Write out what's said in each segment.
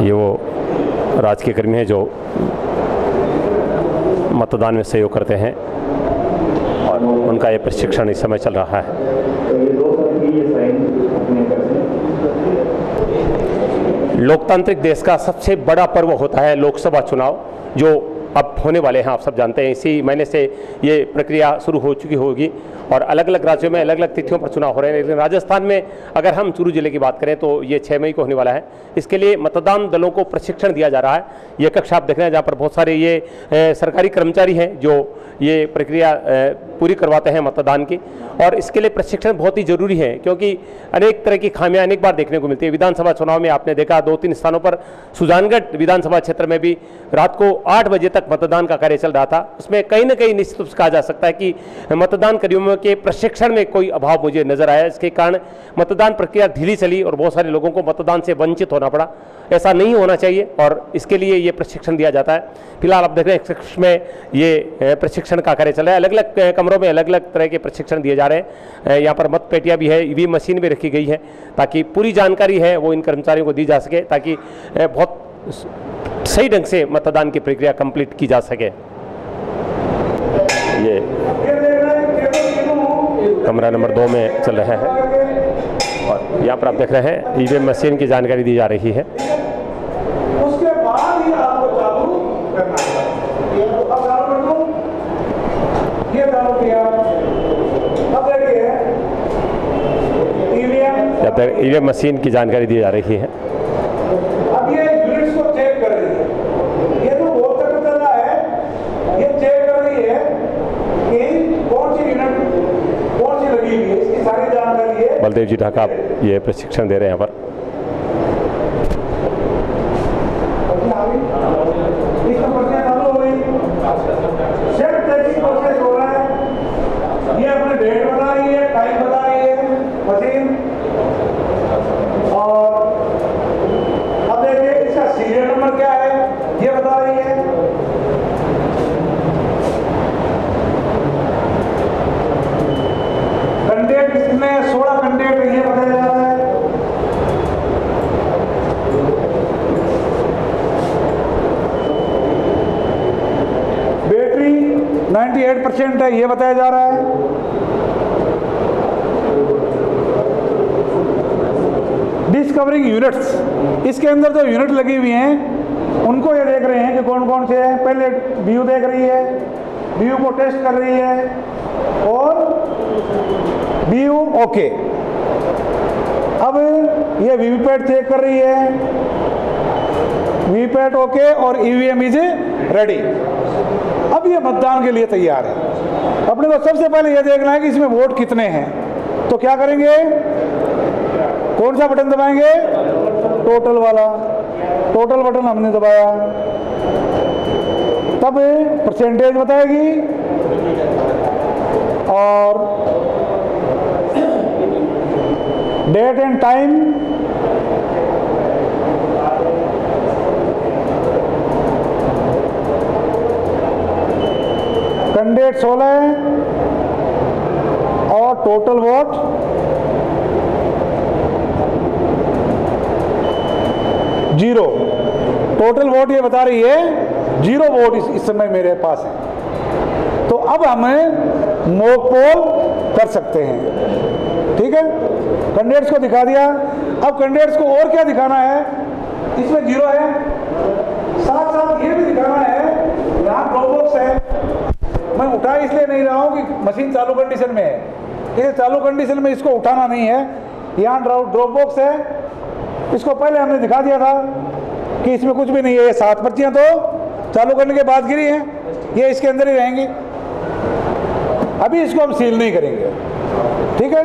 ये वो राजकीय कर्मी हैं जो मतदान में सहयोग करते हैं और उनका ये प्रशिक्षण इस समय चल रहा है। लोकतांत्रिक देश का सबसे बड़ा पर्व होता है लोकसभा चुनाव, जो अब होने वाले हैं। आप सब जानते हैं इसी महीने से ये प्रक्रिया शुरू हो चुकी होगी और अलग अलग राज्यों में अलग अलग तिथियों पर चुनाव हो रहे हैं। लेकिन राजस्थान में अगर हम चूरू जिले की बात करें तो ये 6 मई को होने वाला है। इसके लिए मतदान दलों को प्रशिक्षण दिया जा रहा है। ये कक्षा आप देख रहे हैं जहाँ पर बहुत सारे ये सरकारी कर्मचारी हैं जो ये प्रक्रिया पूरी करवाते हैं मतदान की, और इसके लिए प्रशिक्षण बहुत ही जरूरी है क्योंकि अनेक तरह की खामियां अनेक बार देखने को मिलती है। विधानसभा चुनाव में आपने देखा 2-3 स्थानों पर सुजानगढ़ विधानसभा क्षेत्र में भी रात को 8 बजे तक मतदान का कार्य चल रहा था। उसमें कहीं ना कहीं निश्चित रूप से कहा जा सकता है कि मतदान कर्मियों के प्रशिक्षण में कोई अभाव मुझे नजर आया। इसके कारण मतदान प्रक्रिया ढीली चली और बहुत सारे लोगों को मतदान से वंचित होना पड़ा। ऐसा नहीं होना चाहिए और इसके लिए ये प्रशिक्षण दिया जाता है। फिलहाल आप देख रहे हैं कक्ष में ये प्रशिक्षण का कार्य चल रहा है। अलग अलग कमरों में अलग अलग तरह के प्रशिक्षण दिए जा रहे हैं। यहाँ पर मत पेटियाँ भी है, ईवीएम मशीन भी रखी गई है ताकि पूरी जानकारी है वो इन कर्मचारियों को दी जा सके, ताकि बहुत सही ढंग से मतदान की प्रक्रिया कंप्लीट की जा सके। ये कमरा नंबर 2 में चल रहा है और यहाँ पर आप देख रहे हैं ईवीएम मशीन की जानकारी दी जा रही है। उसके बाद ही आपको चालू करना है। अब चालू कर दूं, ये चालू किया, अब देखिए ईवीएम मशीन की जानकारी दी जा रही है। अब ये यूनिट्स को चेक कर रही है। ये तो बहुत तक चल रहा है, ये चेक कर रही है कि कौन सी यूनिट कौन सी लगी हुई है, इसकी सारी जानकारी है। बलदेव जी ढाका ये प्रशिक्षण दे रहे हैं यहाँ पर। ये अपने डेट बता रही है, टाइम बता रही है मशीन, और अब देखिए इसका सीरियल नंबर क्या है ये बता रही है। कैंडिडेट कितने 16 कैंडिडेट ये बताया जा रहा है। बैटरी 98% है ये बताया जा रहा है। डिस्कवरिंग यूनिट्स, इसके अंदर जो यूनिट लगी हुई हैं उनको ये देख रहे हैं कि कौन कौन से हैं। पहले व्यू देख रही है, व्यू को टेस्ट कर रही है और व्यू ओके। अब ये वीवीपैट चेक कर रही है, वीवीपैट ओके और ईवीएम इज रेडी। अब ये मतदान के लिए तैयार है। अपने को सबसे पहले ये देखना है कि इसमें वोट कितने हैं। तो क्या करेंगे, कौन सा बटन दबाएंगे, टोटल वाला। टोटल बटन हमने दबाया, तब परसेंटेज बताएगी और डेट एंड टाइम, कैंडिडेट 16 है और टोटल वोट 0। टोटल वोट ये बता रही है 0 वोट इस समय मेरे पास है। तो अब हम मॉक पोल कर सकते हैं। ठीक है, कैंडिडेट्स को दिखा दिया। अब कैंडिडेट्स को और क्या दिखाना है, इसमें 0 है, साथ साथ ये भी दिखाना है यहाँ ड्रॉप बॉक्स है। मैं उठा इसलिए नहीं रहा हूँ कि मशीन चालू कंडीशन में है, इसे चालू कंडीशन में इसको उठाना नहीं है। यहाँ ड्रॉप बॉक्स है, इसको पहले हमने दिखा दिया था कि इसमें कुछ भी नहीं है। ये 7 पर्चियाँ तो चालू करने के बाद गिरी हैं, ये इसके अंदर ही रहेंगी। अभी इसको हम सील नहीं करेंगे। ठीक है,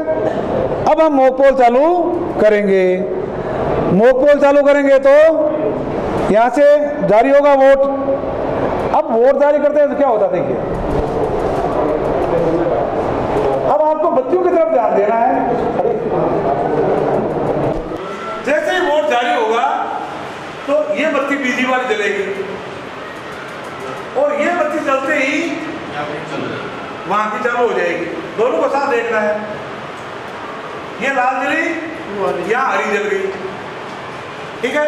अब हम मॉक पोल चालू करेंगे। मॉक पोल चालू करेंगे तो यहाँ से जारी होगा वोट। अब वोट जारी करते हैं तो क्या होता है, देखिए अब आपको बच्चों की तरफ ध्यान देना है। जैसे ही वोट जारी होगा तो ये बत्ती बिजली वाली जलेगी और ये बत्ती चलते ही वहां की चालू हो जाएगी। दोनों को साथ देखना है। ये लाल जली, यहाँ हरी जल गई। ठीक है,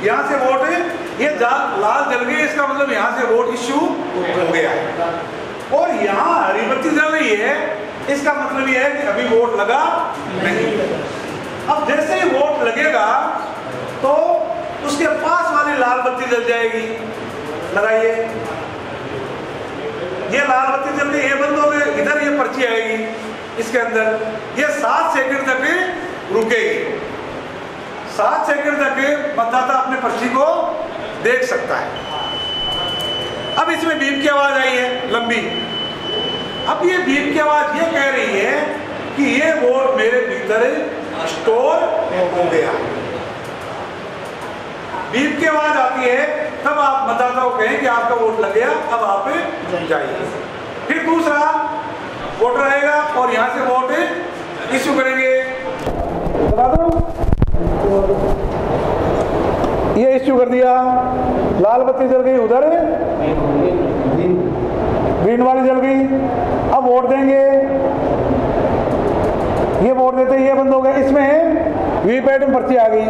यहाँ से वोट ये लाल जल गई, इसका मतलब यहाँ से वोट इश्यू हो गया है। और यहाँ हरी बत्ती जल रही है, इसका मतलब ये है कि अभी वोट लगा नहीं। अब जैसे ही वोट लगेगा तो उसके पास वाली लाल बत्ती जल जाएगी। लगाइए, ये लाल बत्ती जल गई, ये बंद हो गई, इधर ये पर्ची आएगी इसके अंदर, ये 7 सेकंड तक रुकेगी। 7 सेकंड तक मतदाता अपने पर्ची को देख सकता है। अब इसमें बीप की आवाज आई है लंबी। अब ये बीप की आवाज ये कह रही है कि ये वोट मेरे भीतर स्टोर हो गया। बीप की आवाज आती है, तब आप मतदाता को कहें कि आपका वोट लग गया, अब आप जाइए। फिर दूसरा वोटर आएगा और यहाँ से वोट इश्यू करेंगे। ये इश्यू कर दिया, लाल बत्ती जल गई, उधर ग्रीन वाली जल गई। अब वोट देंगे, ये वोट देते ये बंद हो गया। इसमें वीवीपैट में पर्ची आ गई।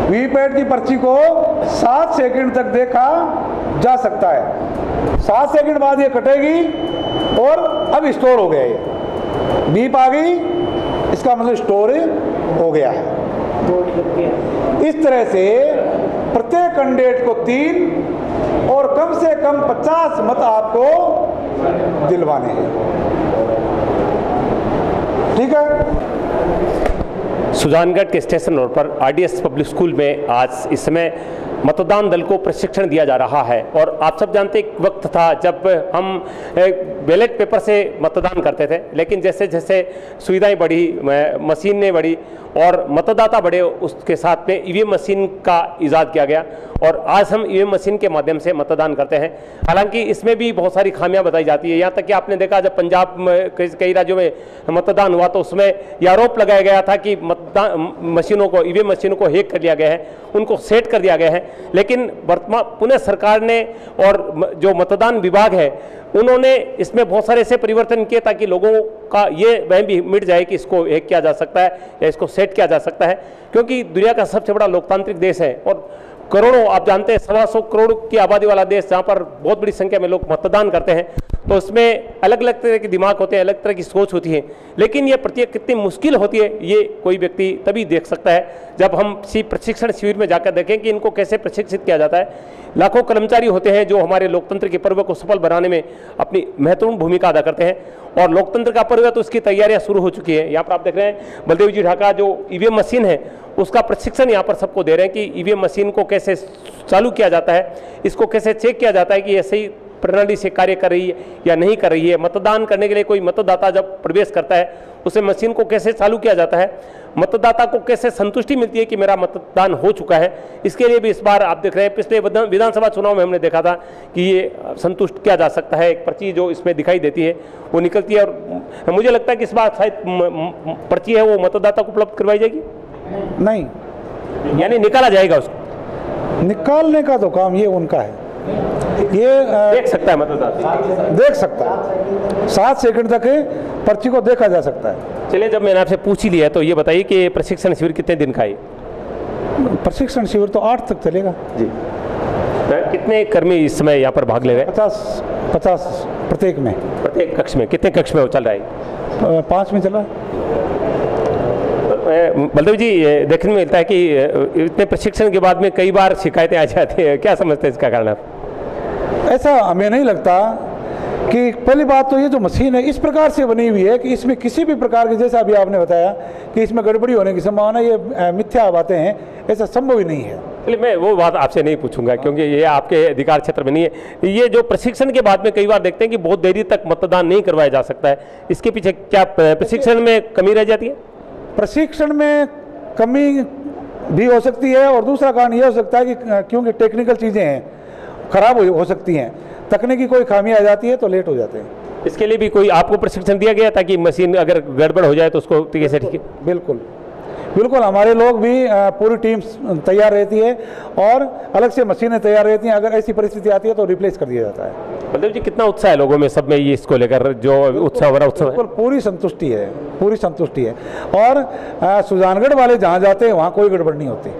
वीवीपैट की पर्ची को 7 सेकंड तक देखा जा सकता है। 7 सेकंड बाद ये कटेगी और अब स्टोर हो गया। ये बीप आ गई, इसका मतलब स्टोर हो गया है। इस तरह से प्रत्येक कैंडिडेट को 3 और कम से कम 50 मत आपको दिलवाने हैं। ठीक है। सुजानगढ़ के स्टेशन रोड पर आरडीएस पब्लिक स्कूल में आज इस समय मतदान दल को प्रशिक्षण दिया जा रहा है। और आप सब जानते एक वक्त था जब हम बैलेट पेपर से मतदान करते थे, लेकिन जैसे जैसे सुविधाएं बढ़ी, मशीनें बढ़ी और मतदाता बढ़े, उसके साथ में ईवीएम मशीन का इजाद किया गया और आज हम ईवीएम मशीन के माध्यम से मतदान करते हैं। हालांकि इसमें भी बहुत सारी खामियां बताई जाती है। यहाँ तक कि आपने देखा जब पंजाब में कई राज्यों में मतदान हुआ तो उसमें यह आरोप लगाया गया था कि मतदान मशीनों को, ईवीएम मशीनों को हैक कर लिया गया है, उनको सेट कर दिया गया है। लेकिन वर्तमान पुनः सरकार ने और जो मतदान विभाग है उन्होंने इसमें बहुत सारे ऐसे परिवर्तन किए ताकि लोगों का ये वहम भी मिट जाए कि इसको हैक किया जा सकता है या इसको सेट किया जा सकता है। क्योंकि दुनिया का सबसे बड़ा लोकतांत्रिक देश है और करोड़ों, आप जानते हैं 125 करोड़ की आबादी वाला देश, जहाँ पर बहुत बड़ी संख्या में लोग मतदान करते हैं, तो उसमें अलग अलग तरह के दिमाग होते हैं, अलग तरह की सोच होती है। लेकिन ये प्रक्रिया कितनी मुश्किल होती है ये कोई व्यक्ति तभी देख सकता है जब हम किसी प्रशिक्षण शिविर में जाकर देखें कि इनको कैसे प्रशिक्षित किया जाता है। लाखों कर्मचारी होते हैं जो हमारे लोकतंत्र के पर्व को सफल बनाने में अपनी महत्वपूर्ण भूमिका अदा करते हैं और लोकतंत्र का पर्व है तो उसकी तैयारियां शुरू हो चुकी है। यहाँ पर आप देख रहे हैं बलदेव जी ढाका जो ईवीएम मशीन है उसका प्रशिक्षण यहाँ पर सबको दे रहे हैं कि ईवीएम मशीन को कैसे चालू किया जाता है, इसको कैसे चेक किया जाता है कि ये सही प्रणाली से कार्य कर रही है या नहीं कर रही है। मतदान करने के लिए कोई मतदाता जब प्रवेश करता है उसे मशीन को कैसे चालू किया जाता है, मतदाता को कैसे संतुष्टि मिलती है कि मेरा मतदान हो चुका है। इसके लिए भी इस बार आप देख रहे हैं पिछले विधानसभा चुनाव में हमने देखा था कि ये संतुष्ट किया जा सकता है। एक पर्ची जो इसमें दिखाई देती है वो निकलती है और मुझे लगता है कि इस बार शायद पर्ची है वो मतदाता को उपलब्ध करवाई जाएगी, नहीं यानी निकाला जाएगा उसको। निकालने का तो काम ये उनका है, ये देख सकता है मतदाता, देख सकता है। 7 सेकंड तक पर्ची को देखा जा सकता है। चलिए, जब मैंने आपसे पूछ ही लिया तो ये बताइए कि प्रशिक्षण शिविर कितने दिन का है? प्रशिक्षण शिविर तो 8 तक चलेगा जी। कितने कर्मी इस समय यहाँ पर भाग ले रहे हैं? 50 प्रत्येक में। प्रत्येक कक्ष में कितने कक्ष में वो चल रहा है? 5 में चल रहा है। बलदेव जी, देखने में मिलता है कि इतने प्रशिक्षण के बाद में कई बार शिकायतें आ जाती है, क्या समझते हैं इसका कारण आप? ऐसा हमें नहीं लगता कि पहली बात तो ये जो मशीन है इस प्रकार से बनी हुई है कि इसमें किसी भी प्रकार की, जैसा अभी आपने बताया कि इसमें गड़बड़ी होने की संभावना, ये मिथ्या बातें हैं, ऐसा संभव ही नहीं है। चलिए, मैं वो बात आपसे नहीं पूछूंगा क्योंकि ये आपके अधिकार क्षेत्र में नहीं है। ये जो प्रशिक्षण के बाद में कई बार देखते हैं कि बहुत देरी तक मतदान नहीं करवाया जा सकता है, इसके पीछे क्या प्रशिक्षण में कमी रह जाती है? प्रशिक्षण में कमी भी हो सकती है और दूसरा कारण यह हो सकता है कि क्योंकि टेक्निकल चीज़ें हैं, खराब हो सकती हैं, तकनीकी कोई खामी आ जाती है तो लेट हो जाते हैं। इसके लिए भी कोई आपको प्रशिक्षण दिया गया ताकि मशीन अगर गड़बड़ हो जाए तो उसको कैसे ठीक है? बिल्कुल, बिल्कुल हमारे लोग भी पूरी टीम तैयार रहती है और अलग से मशीनें तैयार रहती हैं। अगर ऐसी परिस्थिति आती है तो रिप्लेस कर दिया जाता है। बलदेव जी, कितना उत्साह है लोगों में, सब में ये इसको लेकर जो उत्साह बड़ा उत्सव है? बिल्कुल पूरी संतुष्टि है, पूरी संतुष्टि है। और सुजानगढ़ वाले जहाँ जाते हैं वहाँ कोई गड़बड़ नहीं होती।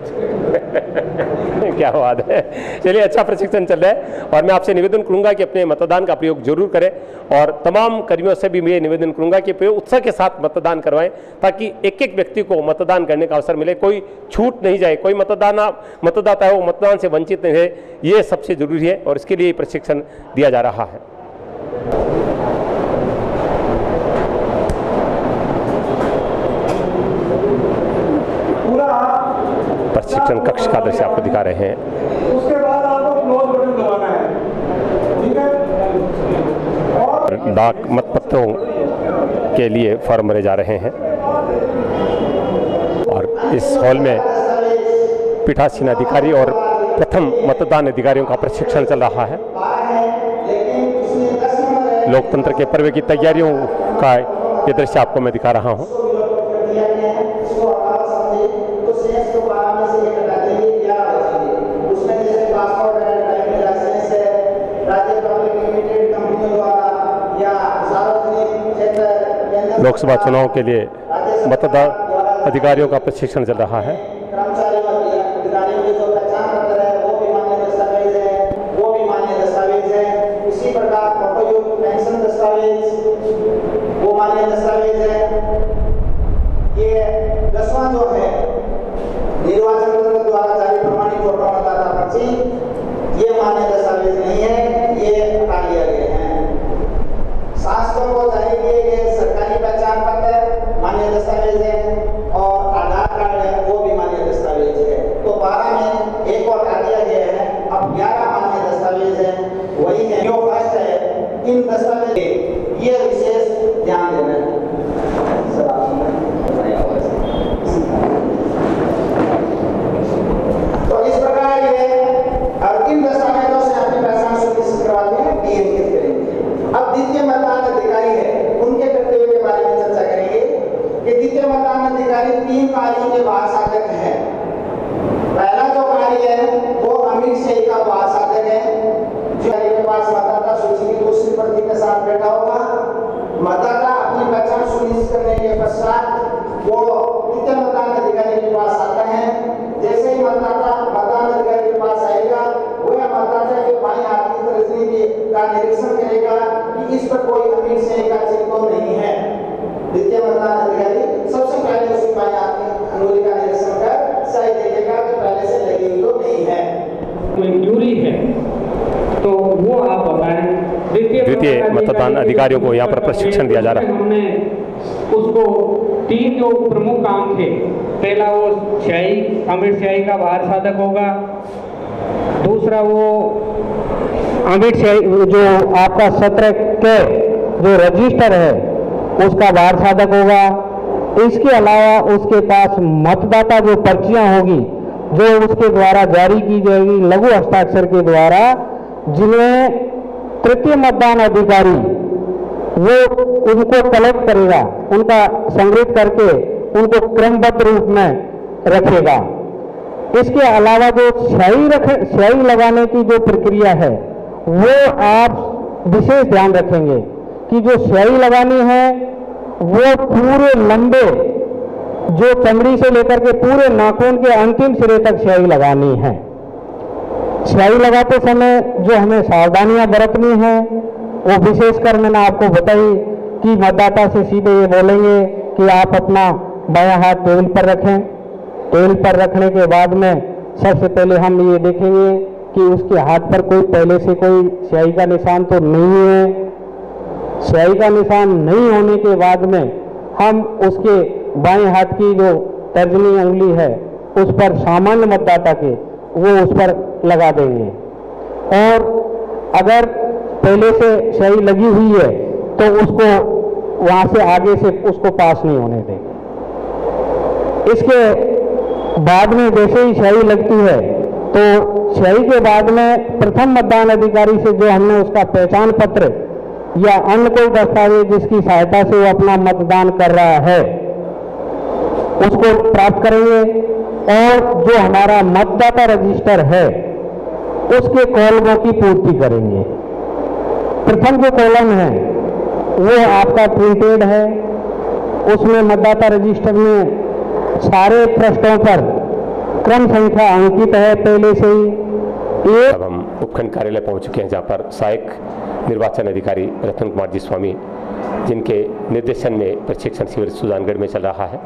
क्या बात है। चलिए, अच्छा प्रशिक्षण चल रहा है और मैं आपसे निवेदन करूंगा कि अपने मतदान का प्रयोग जरूर करें और तमाम कर्मियों से भी मैं निवेदन करूंगा कि उत्साह के साथ मतदान करवाएं ताकि एक एक व्यक्ति को मतदान करने का अवसर मिले, कोई छूट नहीं जाए, कोई मतदाता है वो मतदान से वंचित नहीं रहे। ये सबसे जरूरी है और इसके लिए प्रशिक्षण दिया जा रहा है। प्रशिक्षण कक्ष का दृश्य आपको दिखा रहे हैं। उसके बाद आपको क्लोज बटन दबाना है, ठीक है। और डाक मतपत्रों के लिए फॉर्म भरे जा रहे हैं और इस हॉल में पीठासीन अधिकारी और प्रथम मतदान अधिकारियों का प्रशिक्षण चल रहा है। लोकतंत्र के पर्व की तैयारियों का ये दृश्य आपको मैं दिखा रहा हूँ। लोकसभा चुनाव के लिए मतदान अधिकारियों का प्रशिक्षण चल रहा है। अधिकारियों के जो पहचान पत्र है वो भी मान्य दस्तावेज है, वो भी मान्य दस्तावेज है। इसी प्रकार फोटोयुक्त पेंशन दस्तावेज वो मान्य दस्तावेज है। ये 10वां जो है निर्वाचन तंत्र द्वारा जारी प्रमाणित फोटो मतदाता पर्ची, ये मान्य दस्तावेज नहीं है, ये हटा लिया गया है। शासकों को जारी किए गए सरकारी पहचान पत्र मान्य दस्तावेज है और आधार कार्ड है वो भी मान्य दस्तावेज है। तो 12 में एक और हटा दिया गया है, अब 11 मान्य दस्तावेज है, वही है जो फर्स्ट है। इन दस्तावेज ये विशेष ध्यान देना है। तो इस प्रकार ये और इन दस्तावेजों से अपनी पहचान सुनिश्चित करवाते हैं, डीएम करेंगे। अब द्वितीय मतदान अधिकारी है, उनके कर्तव्य के बारे में चर्चा करेंगे कि द्वितीय मतदान अधिकारी 3 कार्यों के वार साधक है। पहला जो कार्य है वो अमीर शाही का वार साधक है, जो के पास मतदाता सूची की दूसरी प्रति के साथ बैठा होगा। मतदाता अपनी पहचान सुनिश्चित करने के पश्चात वो द्वितीय मतदान अधिकारी के पास आता है। जैसे ही मतदाता मतदान अधिकारी के पास आएगा, वह मतदाता के बाईं हाथ की तर्जनी का निरीक्षण करेगा कि इस पर कोई अमीर शाही का चिन्ह तो नहीं है। द्वितीय मतदान अधिकारी सबसे पहले उसकी बाईं हाथ की अंगुली का निरीक्षण कर सही देखेगा कि पहले से लगी हुई तो नहीं है। मंजूरी है तो वो आप बताएं। द्वितीय मतदान अधिकारियों को यहाँ पर प्रशिक्षण दिया जा रहा है। हमने उसको 3 जो प्रमुख काम थे, पहला वो शाही अमीर शाही का वार साधक होगा, दूसरा वो अमीर शाही जो आपका सत्र के जो रजिस्टर है उसका वार साधक होगा। इसके अलावा उसके पास मतदाता जो पर्चियां होगी जो उसके द्वारा जारी की जाएगी लघु हस्ताक्षर के द्वारा, जिन्हें तृतीय मतदान अधिकारी वो उनको कलेक्ट करेगा, उनका संग्रहित करके उनको क्रमबद्ध रूप में रखेगा। इसके अलावा जो स्याही लगाने की जो प्रक्रिया है वो आप विशेष ध्यान रखेंगे कि जो स्याही लगानी है वो पूरे लंबे जो चमड़ी से लेकर के पूरे नाखून के अंतिम सिरे तक स्याही लगानी है। स्याही लगाते समय जो हमें सावधानियां बरतनी है वो विशेषकर मैंने आपको बताई कि मतदाता से सीधे ये बोलेंगे कि आप अपना बायां हाथ टेबल पर रखें। टेबल पर रखने के बाद में सबसे पहले हम ये देखेंगे कि उसके हाथ पर कोई पहले से कोई स्याही का निशान तो नहीं है। स्याही का निशान नहीं होने के बाद में हम उसके बाएं हाथ की जो तर्जनी उंगली है उस पर सामान्य मतदाता के वो उस पर लगा देंगे, और अगर पहले से स्याही लगी हुई है तो उसको वहां से आगे से उसको पास नहीं होने देंगे। इसके बाद में जैसे ही स्याही लगती है तो स्याही के बाद में प्रथम मतदान अधिकारी से जो हमने उसका पहचान पत्र या अन्य कोई दस्तावेज जिसकी सहायता से वो अपना मतदान कर रहा है उसको प्राप्त करेंगे और जो हमारा मतदाता रजिस्टर है उसके कॉलमों की पूर्ति करेंगे। प्रथम जो कॉलम है वो आपका प्रिंटेड है, उसमें मतदाता रजिस्टर में सारे पृष्ठों पर क्रम संख्या अंकित है पहले से ही। अब हम उपखंड कार्यालय पहुंच चुके हैं, जहां पर सहायक निर्वाचन अधिकारी रतन कुमार जी स्वामी, जिनके निर्देशन में प्रशिक्षण शिविर सुजानगढ़ में चल रहा है,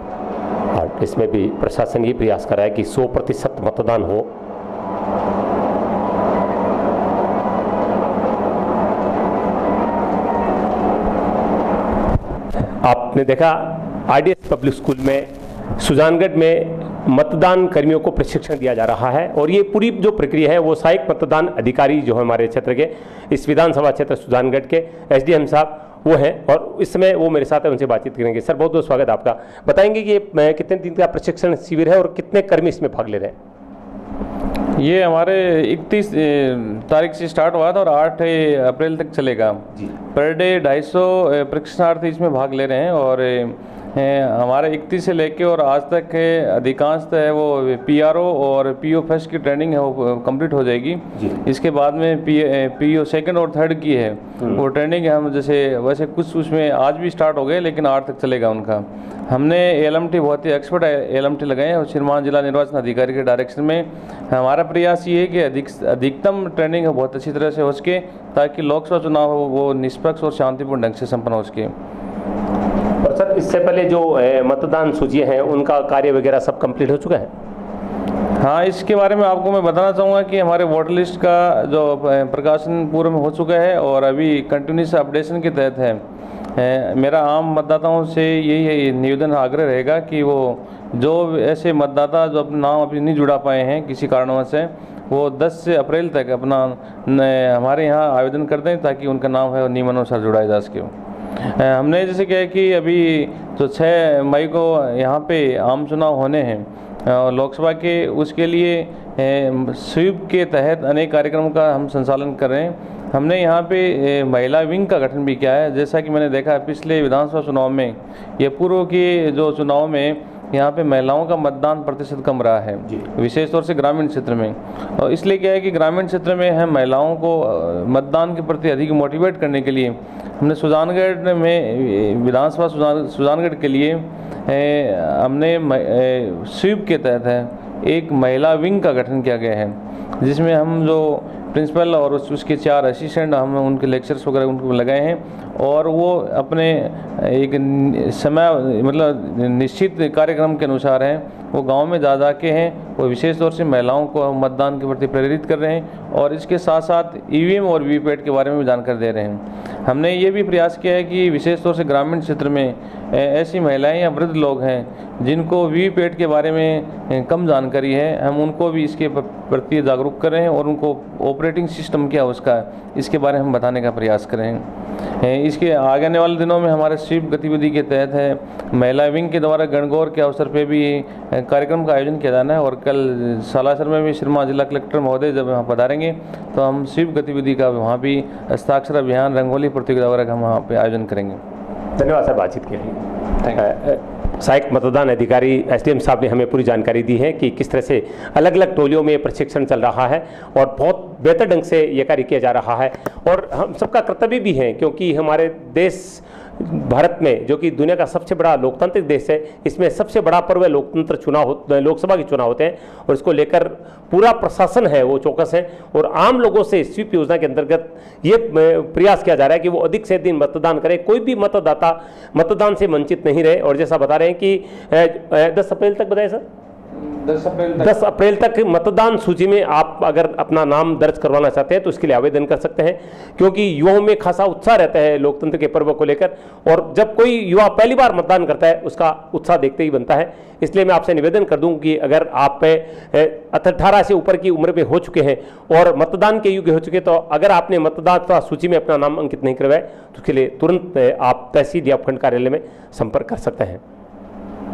और इसमें भी प्रशासन ये प्रयास कर रहा है कि 100% मतदान हो। आपने देखा आरडीएस पब्लिक स्कूल में सुजानगढ़ में मतदान कर्मियों को प्रशिक्षण दिया जा रहा है, और ये पूरी जो प्रक्रिया है वो सहायक मतदान अधिकारी जो है हमारे क्षेत्र के, इस विधानसभा क्षेत्र सुजानगढ़ के एसडीएम साहब वो हैं, और इस समय वो मेरे साथ है, उनसे बातचीत करेंगे। सर, बहुत बहुत स्वागत आपका। बताएंगे कि ये कितने दिन का प्रशिक्षण शिविर है और कितने कर्मी इसमें भाग ले रहे हैं? ये हमारे 31 तारीख से स्टार्ट हुआ था और 8 अप्रैल तक चलेगा जी। पर डे 250 प्रशिक्षणार्थी इसमें भाग ले रहे हैं, और हमारे 31 से लेके और आज तक अधिकांशतः है वो पीआरओ और पीओ फर्स्ट की ट्रेनिंग है वो कंप्लीट हो जाएगी। इसके बाद में पीओ सेकंड और थर्ड की है वो ट्रेनिंग है। हम जैसे वैसे कुछ उसमें आज भी स्टार्ट हो गए, लेकिन 8 तक चलेगा उनका। हमने एलएमटी बहुत ही एक्सपर्ट एलएमटी लगाए हैं और श्रीमान जिला निर्वाचन अधिकारी के डायरेक्शन में हमारा प्रयास ये है कि अधिकतम ट्रेनिंग है बहुत अच्छी तरह से हो सके, ताकि लोकसभा चुनाव हो वो निष्पक्ष और शांतिपूर्ण ढंग से संपन्न हो सके। और सर, इससे पहले जो मतदान सूची हैं उनका कार्य वगैरह सब कंप्लीट हो चुका है? हाँ, इसके बारे में आपको मैं बताना चाहूँगा कि हमारे वोटर लिस्ट का जो प्रकाशन पूर्व में हो चुका है और अभी कंटिन्यूस अपडेशन के तहत है। मेरा आम मतदाताओं से यही निवेदन आग्रह रहेगा कि वो जो ऐसे मतदाता जो अपना नाम अभी नहीं जुड़ा पाए हैं किसी कारणवश से, वो 10 अप्रैल तक अपना हमारे यहाँ आवेदन कर दें, ताकि उनका नाम है वो नियमानुसार जुड़ाया जा सके। हमने जैसे क्या है कि अभी जो 6 मई को यहाँ पे आम चुनाव होने हैं लोकसभा के, उसके लिए स्वीप के तहत अनेक कार्यक्रम का हम संचालन कर रहे हैं। हमने यहाँ पे महिला विंग का गठन भी किया है। जैसा कि मैंने देखा है पिछले विधानसभा चुनाव में, ये पूर्व के जो चुनाव में यहाँ पे महिलाओं का मतदान प्रतिशत कम रहा है, विशेष तौर से ग्रामीण क्षेत्र में। और इसलिए क्या है कि ग्रामीण क्षेत्र में हम महिलाओं को मतदान के प्रति अधिक मोटिवेट करने के लिए हमने सुजानगढ़ में विधानसभा सुजानगढ़ के लिए हमने स्वीप के तहत है एक महिला विंग का गठन किया गया है, जिसमें हम जो प्रिंसिपल और उसके 4 असिस्टेंट हम उनके लेक्चर्स वगैरह उनको लगाए हैं, और वो अपने एक समय मतलब निश्चित कार्यक्रम के अनुसार हैं वो गांव में जा के हैं, वो विशेष तौर से महिलाओं को मतदान के प्रति प्रेरित कर रहे हैं, और इसके साथ साथ ईवीएम और वीवीपैट के बारे में भी जानकारी दे रहे हैं। हमने ये भी प्रयास किया है कि विशेष तौर से ग्रामीण क्षेत्र में ऐसी महिलाएं या वृद्ध लोग हैं जिनको वीवीपैट के बारे में कम जानकारी है, हम उनको भी इसके प्रति जागरूक कर रहे हैं और उनको ऑपरेटिंग सिस्टम क्या उसका इसके बारे में हम बताने का प्रयास कर रहे हैं। इसके आगे आने वाले दिनों में हमारे स्वीप गतिविधि के तहत है महिला विंग के द्वारा गणगौर के अवसर पे भी कार्यक्रम का आयोजन किया जाना है, और कल सालासर में भी श्रीमान जिला कलेक्टर महोदय जब वहाँ पधारेंगे तो हम स्वीप गतिविधि का वहाँ भी हस्ताक्षर अभियान, रंगोली प्रतियोगिता वगैरह का हम वहाँ पे आयोजन करेंगे। धन्यवाद सर बातचीत के लिए। सहायक मतदान अधिकारी एसडीएम साहब ने हमें पूरी जानकारी दी है कि किस तरह से अलग अलग टोलियों में प्रशिक्षण चल रहा है और बहुत बेहतर ढंग से ये कार्य किया जा रहा है, और हम सबका कर्तव्य भी है, क्योंकि हमारे देश भारत में जो कि दुनिया का सबसे बड़ा लोकतांत्रिक देश है, इसमें सबसे बड़ा पर्व लोकतंत्र चुनाव लोकसभा के चुनाव होते हैं, और इसको लेकर पूरा प्रशासन है वो चौकस है, और आम लोगों से स्वीप योजना के अंतर्गत ये प्रयास किया जा रहा है कि वो अधिक से अधिक मतदान करें, कोई भी मतदाता मतदान से वंचित नहीं रहे। और जैसा बता रहे हैं कि 10 अप्रैल तक बताए सर, 10 अप्रैल तक मतदान सूची में आप अगर अपना नाम दर्ज करवाना चाहते हैं तो इसके लिए आवेदन कर सकते हैं, क्योंकि युवाओं में खासा उत्साह रहता है लोकतंत्र के पर्व को लेकर, और जब कोई युवा पहली बार मतदान करता है उसका उत्साह देखते ही बनता है। इसलिए मैं आपसे निवेदन कर दूं कि अगर आप 18 से ऊपर की उम्र में हो चुके हैं और मतदान के योग्य हो चुके, तो अगर आपने मतदाता सूची में अपना नाम अंकित नहीं करवाया तो उसके लिए तुरंत आप तहसील या उपखंड कार्यालय में संपर्क कर सकते हैं।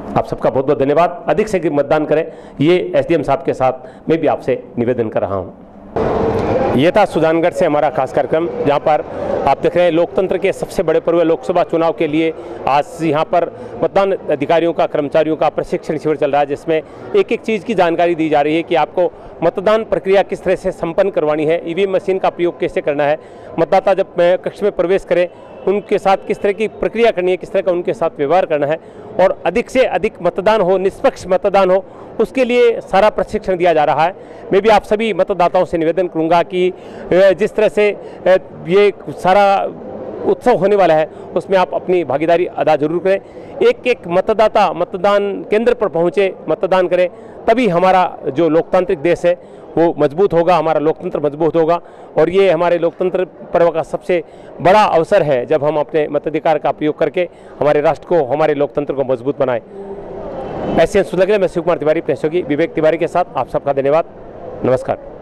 आप सबका बहुत बहुत धन्यवाद। अधिक से अधिक मतदान करें, ये एसडीएम साहब के साथ मैं भी आपसे निवेदन कर रहा हूं। ये था सुजानगढ़ से हमारा खास कार्यक्रम, जहाँ पर आप देख रहे हैं लोकतंत्र के सबसे बड़े पर्व लोकसभा चुनाव के लिए आज यहाँ पर मतदान अधिकारियों का, कर्मचारियों का प्रशिक्षण शिविर चल रहा है, जिसमें एक एक चीज़ की जानकारी दी जा रही है कि आपको मतदान प्रक्रिया किस तरह से संपन्न करवानी है, ईवीएम मशीन का प्रयोग कैसे करना है, मतदाता जब कक्ष में प्रवेश करें उनके साथ किस तरह की प्रक्रिया करनी है, किस तरह का उनके साथ व्यवहार करना है, और अधिक से अधिक मतदान हो, निष्पक्ष मतदान हो, उसके लिए सारा प्रशिक्षण दिया जा रहा है। मैं भी आप सभी मतदाताओं से निवेदन करूंगा कि जिस तरह से ये सारा उत्सव होने वाला है उसमें आप अपनी भागीदारी अदा जरूर करें। एक एक मतदाता मतदान केंद्र पर पहुंचे, मतदान करें, तभी हमारा जो लोकतांत्रिक देश है वो मजबूत होगा, हमारा लोकतंत्र मजबूत होगा। और ये हमारे लोकतंत्र पर्व का सबसे बड़ा अवसर है जब हम अपने मताधिकार का प्रयोग करके हमारे राष्ट्र को, हमारे लोकतंत्र को मजबूत बनाएं। ऐसे सुलगले मैं शिव कुमार तिवारी, प्रेस सहयोगी विवेक तिवारी के साथ आप सबका धन्यवाद। नमस्कार।